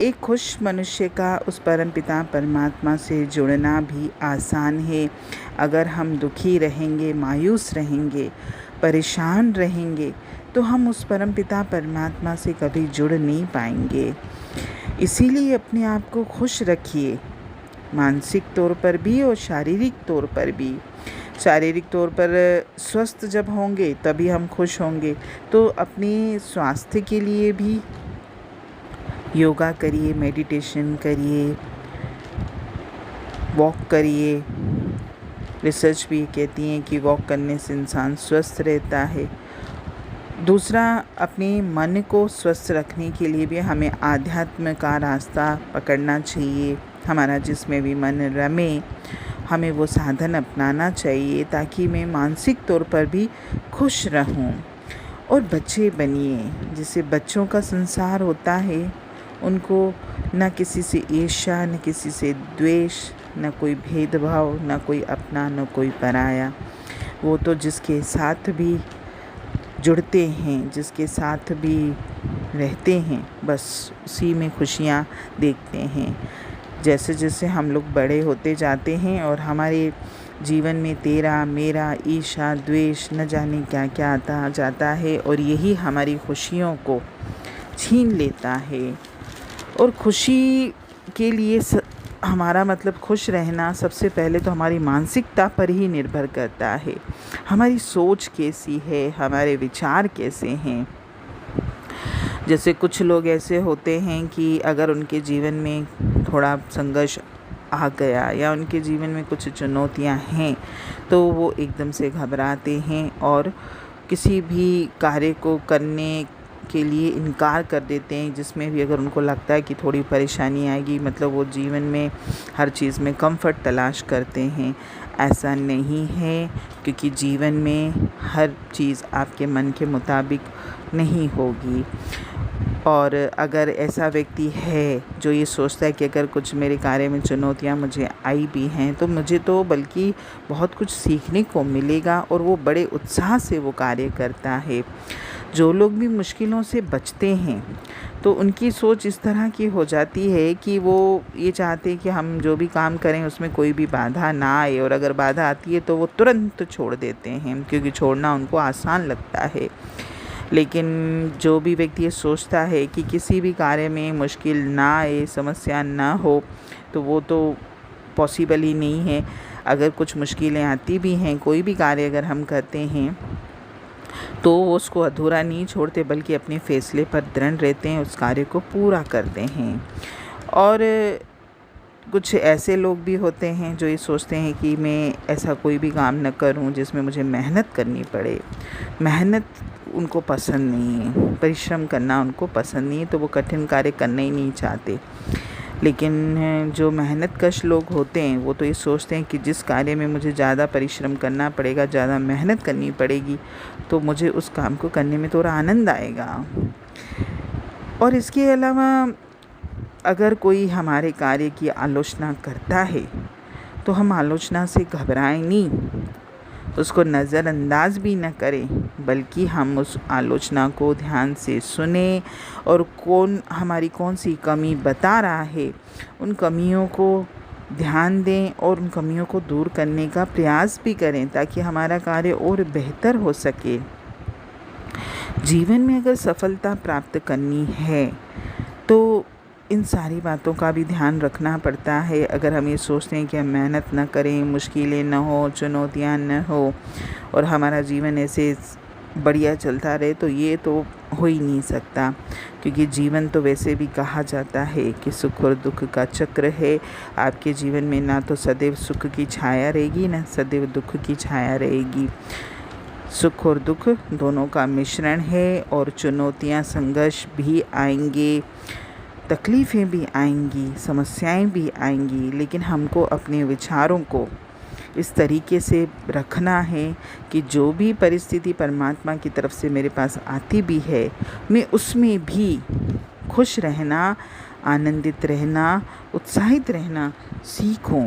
एक खुश मनुष्य का उस परमपिता परमात्मा से जुड़ना भी आसान है। अगर हम दुखी रहेंगे, मायूस रहेंगे, परेशान रहेंगे तो हम उस परमपिता परमात्मा से कभी जुड़ नहीं पाएंगे। इसीलिए अपने आप को खुश रखिए, मानसिक तौर पर भी और शारीरिक तौर पर भी। शारीरिक तौर पर स्वस्थ जब होंगे तभी हम खुश होंगे। तो अपने स्वास्थ्य के लिए भी योगा करिए, मेडिटेशन करिए, वॉक करिए। रिसर्च भी कहती है कि वॉक करने से इंसान स्वस्थ रहता है। दूसरा, अपने मन को स्वस्थ रखने के लिए भी हमें आध्यात्म का रास्ता पकड़ना चाहिए। हमारा जिसमें भी मन रमे, हमें वो साधन अपनाना चाहिए ताकि मैं मानसिक तौर पर भी खुश रहूं। और बच्चे बनिए, जिसे बच्चों का संसार होता है। उनको न किसी से ईर्ष्या, न किसी से द्वेष, न कोई भेदभाव, न कोई अपना, न कोई पराया। वो तो जिसके साथ भी जुड़ते हैं, जिसके साथ भी रहते हैं, बस उसी में खुशियाँ देखते हैं। जैसे जैसे हम लोग बड़े होते जाते हैं और हमारे जीवन में तेरा मेरा, ईर्ष्या, द्वेष, न जाने क्या क्या आता जाता है और यही हमारी खुशियों को छीन लेता है। और खुशी के लिए हमारा मतलब खुश रहना सबसे पहले तो हमारी मानसिकता पर ही निर्भर करता है। हमारी सोच कैसी है, हमारे विचार कैसे हैं। जैसे कुछ लोग ऐसे होते हैं कि अगर उनके जीवन में थोड़ा संघर्ष आ गया या उनके जीवन में कुछ चुनौतियां हैं तो वो एकदम से घबराते हैं और किसी भी कार्य को करने के लिए इनकार कर देते हैं, जिसमें भी अगर उनको लगता है कि थोड़ी परेशानी आएगी, मतलब वो जीवन में हर चीज़ में कंफर्ट तलाश करते हैं। ऐसा नहीं है, क्योंकि जीवन में हर चीज़ आपके मन के मुताबिक नहीं होगी। और अगर ऐसा व्यक्ति है जो ये सोचता है कि अगर कुछ मेरे कार्य में चुनौतियाँ मुझे आई भी हैं तो मुझे तो बल्कि बहुत कुछ सीखने को मिलेगा, और वो बड़े उत्साह से वो कार्य करता है। जो लोग भी मुश्किलों से बचते हैं तो उनकी सोच इस तरह की हो जाती है कि वो ये चाहते हैं कि हम जो भी काम करें उसमें कोई भी बाधा ना आए, और अगर बाधा आती है तो वो तुरंत छोड़ देते हैं, क्योंकि छोड़ना उनको आसान लगता है। लेकिन जो भी व्यक्ति ये सोचता है कि किसी भी कार्य में मुश्किल ना आए, समस्या ना हो, तो वो तो पॉसिबल ही नहीं है। अगर कुछ मुश्किलें आती भी हैं, कोई भी कार्य अगर हम करते हैं तो उसको अधूरा नहीं छोड़ते, बल्कि अपने फैसले पर दृढ़ रहते हैं, उस कार्य को पूरा करते हैं। और कुछ ऐसे लोग भी होते हैं जो ये सोचते हैं कि मैं ऐसा कोई भी काम न करूं जिसमें मुझे मेहनत करनी पड़े। मेहनत उनको पसंद नहीं है, परिश्रम करना उनको पसंद नहीं है, तो वो कठिन कार्य करना ही नहीं चाहते। लेकिन जो मेहनतकश लोग होते हैं वो तो ये सोचते हैं कि जिस कार्य में मुझे ज़्यादा परिश्रम करना पड़ेगा, ज़्यादा मेहनत करनी पड़ेगी, तो मुझे उस काम को करने में थोड़ा आनंद आएगा। और इसके अलावा अगर कोई हमारे कार्य की आलोचना करता है तो हम आलोचना से घबराएं नहीं, उसको नज़रअंदाज भी न करें, बल्कि हम उस आलोचना को ध्यान से सुने और हमारी कौन सी कमी बता रहा है, उन कमियों को ध्यान दें और उन कमियों को दूर करने का प्रयास भी करें, ताकि हमारा कार्य और बेहतर हो सके। जीवन में अगर सफलता प्राप्त करनी है तो इन सारी बातों का भी ध्यान रखना पड़ता है। अगर हम ये सोचते हैं कि हम मेहनत न करें, मुश्किलें न हो, चुनौतियां न हो और हमारा जीवन ऐसे बढ़िया चलता रहे, तो ये तो हो ही नहीं सकता। क्योंकि जीवन तो वैसे भी कहा जाता है कि सुख और दुख का चक्र है। आपके जीवन में ना तो सदैव सुख की छाया रहेगी, ना सदैव दुख की छाया रहेगी। सुख और दुख दोनों का मिश्रण है, और चुनौतियां, संघर्ष भी आएंगे, तकलीफ़ें भी आएंगी, समस्याएं भी आएंगी। लेकिन हमको अपने विचारों को इस तरीके से रखना है कि जो भी परिस्थिति परमात्मा की तरफ से मेरे पास आती भी है, मैं उसमें भी खुश रहना, आनंदित रहना, उत्साहित रहना सीखूं।